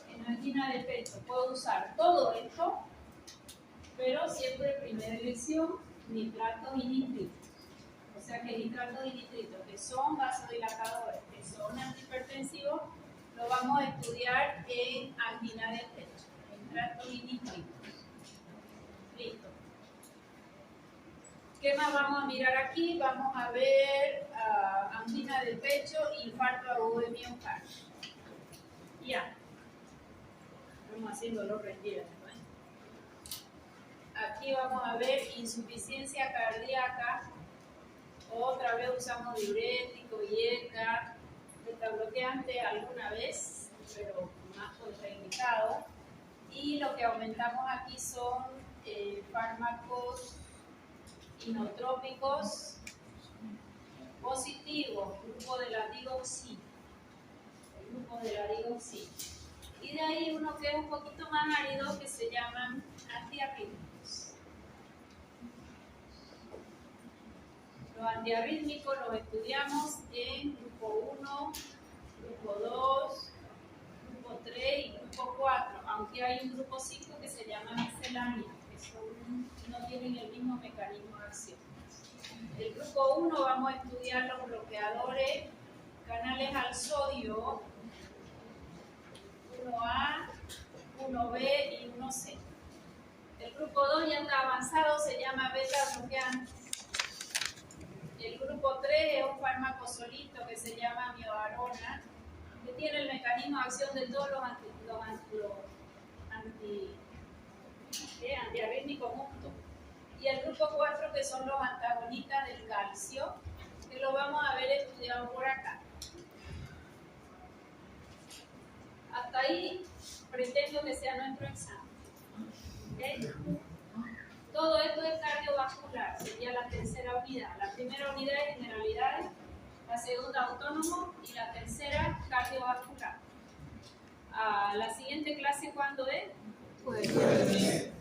En angina de pecho puedo usar todo esto, pero siempre primera elección, nitratos y nitritos. O sea que nitratos y nitritos, que son vasodilatadores, que son antihipertensivos, lo vamos a estudiar en angina de pecho, nitratos y nitritos. Listo. ¿Qué más vamos a mirar aquí? Vamos a ver angina del pecho y infarto agudo de miocardio. Ya. Vamos haciendo los retiros. Aquí vamos a ver insuficiencia cardíaca. Otra vez usamos diurético, IECA, betabloqueante alguna vez, pero más contraindicado. Y lo que aumentamos aquí son fármacos inotrópicos positivos, grupo de la digoxina. El grupo de la digoxina. Y de ahí uno que es un poquito más árido que se llaman antiarrítmicos. Los antiarrítmicos los estudiamos en grupo 1, grupo 2, grupo 3 y grupo 4, aunque hay un grupo 5 que se llama miscelánea, que no tienen el mismo mecanismo de acción. El grupo 1 vamos a estudiar los bloqueadores canales al sodio 1A, 1B y 1C. El grupo 2 ya está avanzado, se llama beta bloqueante. El grupo 3 es un fármaco solito que se llama miodarona, que tiene el mecanismo de acción de todos los antiarrítmicos juntos. Y el grupo 4 que son los antagonistas del calcio, que lo vamos a ver estudiado por acá. Hasta ahí pretendo que sea nuestro examen. ¿Okay? Todo esto es cardiovascular, sería la tercera unidad. La primera unidad es generalidades, la segunda autónomo y la tercera cardiovascular. La siguiente clase, ¿cuándo es? Jueves.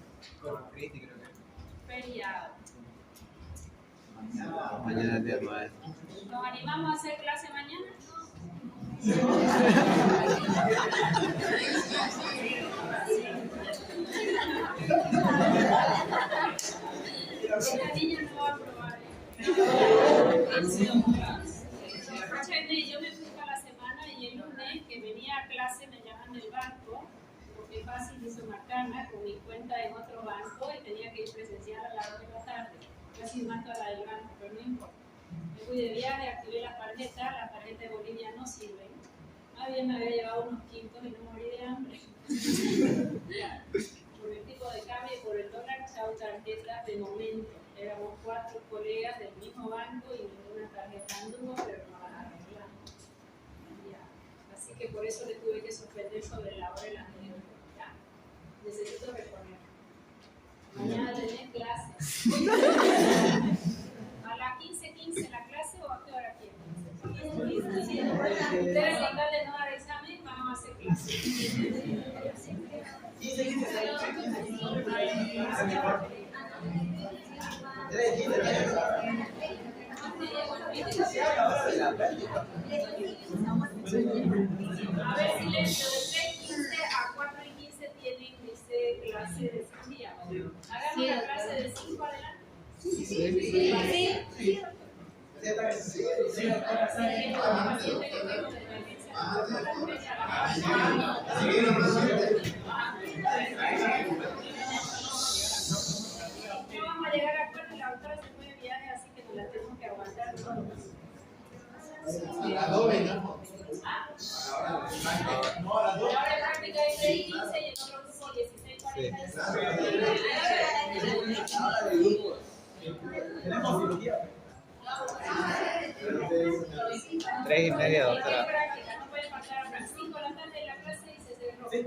Feriado. Mañana es día maestro. ¿Nos animamos a hacer clase mañana? La niña no va a probar. Escúchenme, yo me fui para la semana y el lunes que venía a clase me llaman del banco, porque fácil hizo marcarme con mi cuenta en otro banco y tenía que ir presencial a las 2 de la tarde. Casi mato a la del banco, pero no importa. Me fui de viaje, activé la tarjeta de Bolivia no sirve. Más bien me había llevado unos quintos y no morí de hambre. Por el tipo de cambio y por el dólar, chao tarjetas de momento. Éramos 4 colegas del mismo banco y ninguna tarjeta anduvo, pero no las arreglamos. Así que por eso le tuve que suspender sobre la hora de la medianoche. Necesito reponer. Mañana tenés clase. ¿A las 15:15 la clase o a qué hora quieren? Ustedes con tal de no dar examen, vamos a hacer clase. A ver, silencio, de 3:15 a 4:15 tienen clase de día. Hagamos la clase de 5 adelante. Sí. No vamos a llegar a acuerdo y la doctora se fue de viaje, así que nos la tenemos que aguantar todos. No, a las 2. La hora de práctica es 6:15 y en otro grupo 16:45. Tenemos cirugía. 3:30, ¿En doctora. qué práctica? No puede faltar a las 5 de la tarde en la clase y se cerró. Hay un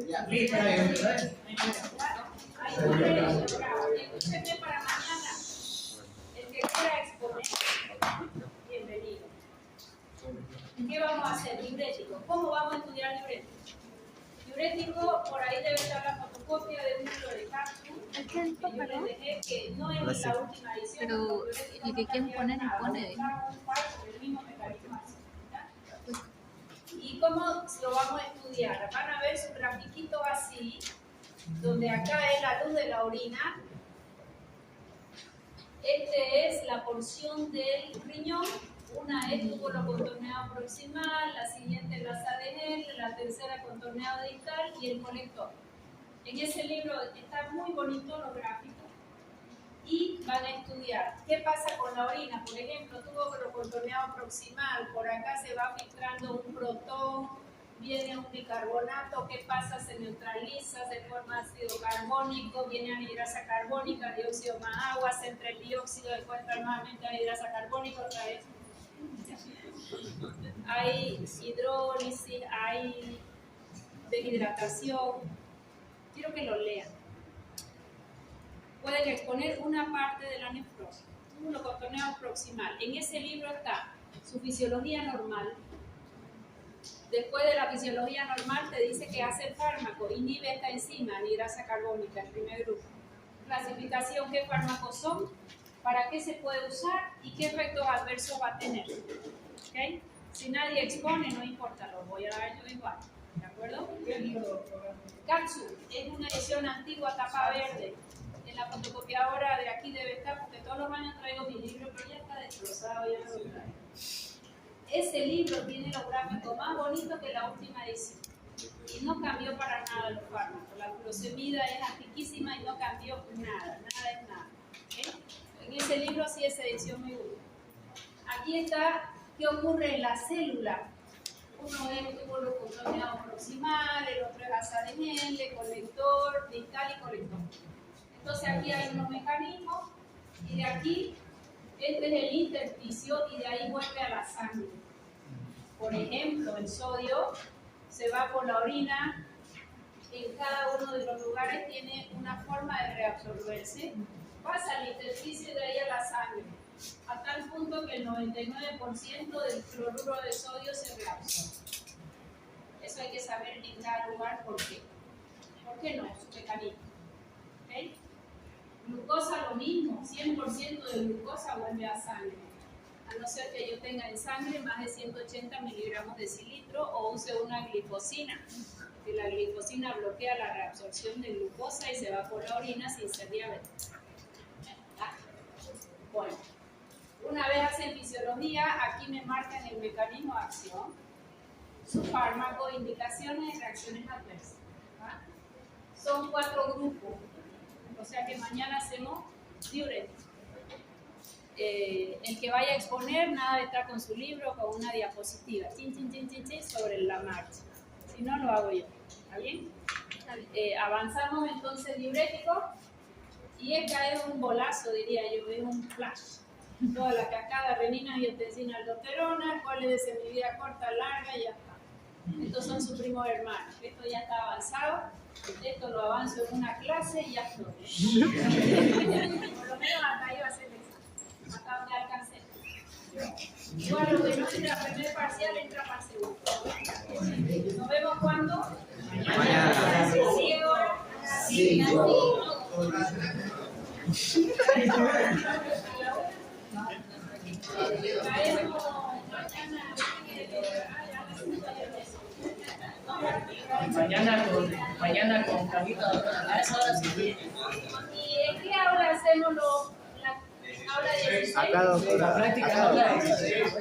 escúcheme para mañana. El que quiera exponer, bienvenido. ¿Qué vamos a hacer? Diurético. ¿Cómo vamos a estudiar diurético? Diurético, por ahí debe estar la fotocopia de un libro de Capsu. Que yo les dejé, que no es la última edición. Pero el que quieren poner, pone. El mismo mecanismo. ¿Y cómo lo vamos a estudiar? Van a ver su grafiquito así, donde acá es la luz de la orina. Este es la porción del riñón. Una es túbulo contorneado proximal, la siguiente la ADN, la tercera contorneado distal y el colector. En ese libro está muy bonito los gráficos. Y van a estudiar qué pasa con la orina. Por ejemplo, túbulo contorneado proximal, por acá se va filtrando un protón, viene un bicarbonato, ¿qué pasa? Se neutraliza, se forma ácido carbónico, viene anhidrasa carbónica, dióxido más agua, se entra el dióxido, después entra nuevamente anhidrasa carbónica otra vez. Hay hidrólisis, hay deshidratación. Quiero que lo lean. Pueden exponer una parte de la nefrosis, túbulo contorneado proximal. En ese libro está su fisiología normal. Después de la fisiología normal te dice que hace el fármaco, inhibe esta enzima, anhidrasa carbónica, el primer grupo. Clasificación, qué fármacos son, para qué se puede usar y qué efectos adversos va a tener. ¿Okay? Si nadie expone, no importa, lo voy a dar yo igual. ¿De acuerdo? Capsu es una edición antigua, tapa verde. En la fotocopiadora de aquí debe estar, porque todos los años traigo mi libro, pero ya está destrozado, ya no lo traigo. Ese libro tiene los gráficos más bonitos que la última edición. Y no cambió para nada los fármacos. La furosemida es antiquísima y no cambió nada, nada es nada. ¿Okay? En ese libro sí esa edición me gusta. Aquí está qué ocurre en la célula. Uno es un túbulo contorneado proximal, el otro es ADN, colector, distal y colector. Entonces aquí hay unos mecanismos y de aquí, este es el intersticio y de ahí vuelve a la sangre. Por ejemplo, el sodio se va por la orina, en cada uno de los lugares tiene una forma de reabsorberse, pasa al intersticio y de ahí a la sangre, a tal punto que el 99% del cloruro de sodio se reabsorbe. Eso hay que saber en cada lugar por qué. ¿Por qué no? Su mecanismo. ¿Okay? Glucosa lo mismo, 100% de glucosa vuelve a sangre, a no ser que yo tenga en sangre más de 180 miligramos de cilitro o use una glifosina, que la glifosina bloquea la reabsorción de glucosa y se va por la orina sin ser diabético. Bueno, una vez hacen fisiología, aquí me marcan el mecanismo de acción, su fármaco, indicaciones y reacciones adversas. Son 4 grupos. O sea que mañana hacemos diurético. El que vaya a exponer, nada de estar con su libro, con una diapositiva, sobre la marcha. Si no, lo hago yo. ¿Está bien? Avanzamos entonces diurético. Y esta es un bolazo, diría yo, es un flash. Toda la cascada, renina, angiotensina, aldosterona, cuáles de semivida corta, larga, y ya está. Estos son sus primos hermanos. Esto ya está avanzado. Esto lo avanzo en una clase y ya estoy. Por lo menos hasta ahí va a ser el examen. Hasta donde alcancé. Igual lo que no entra al primer parcial entra para el segundo. ¿Nos vemos cuándo? Mañana. ¿Sí ahora? Sí. Mañana con Carlita, a esa hora sí. ¿Y en qué aula hacemos la aula 16? Acá, doctora. La práctica Acá, aula doctora. 16.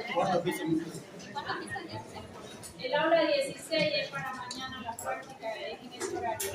El aula 16 es para mañana la práctica en ese horario.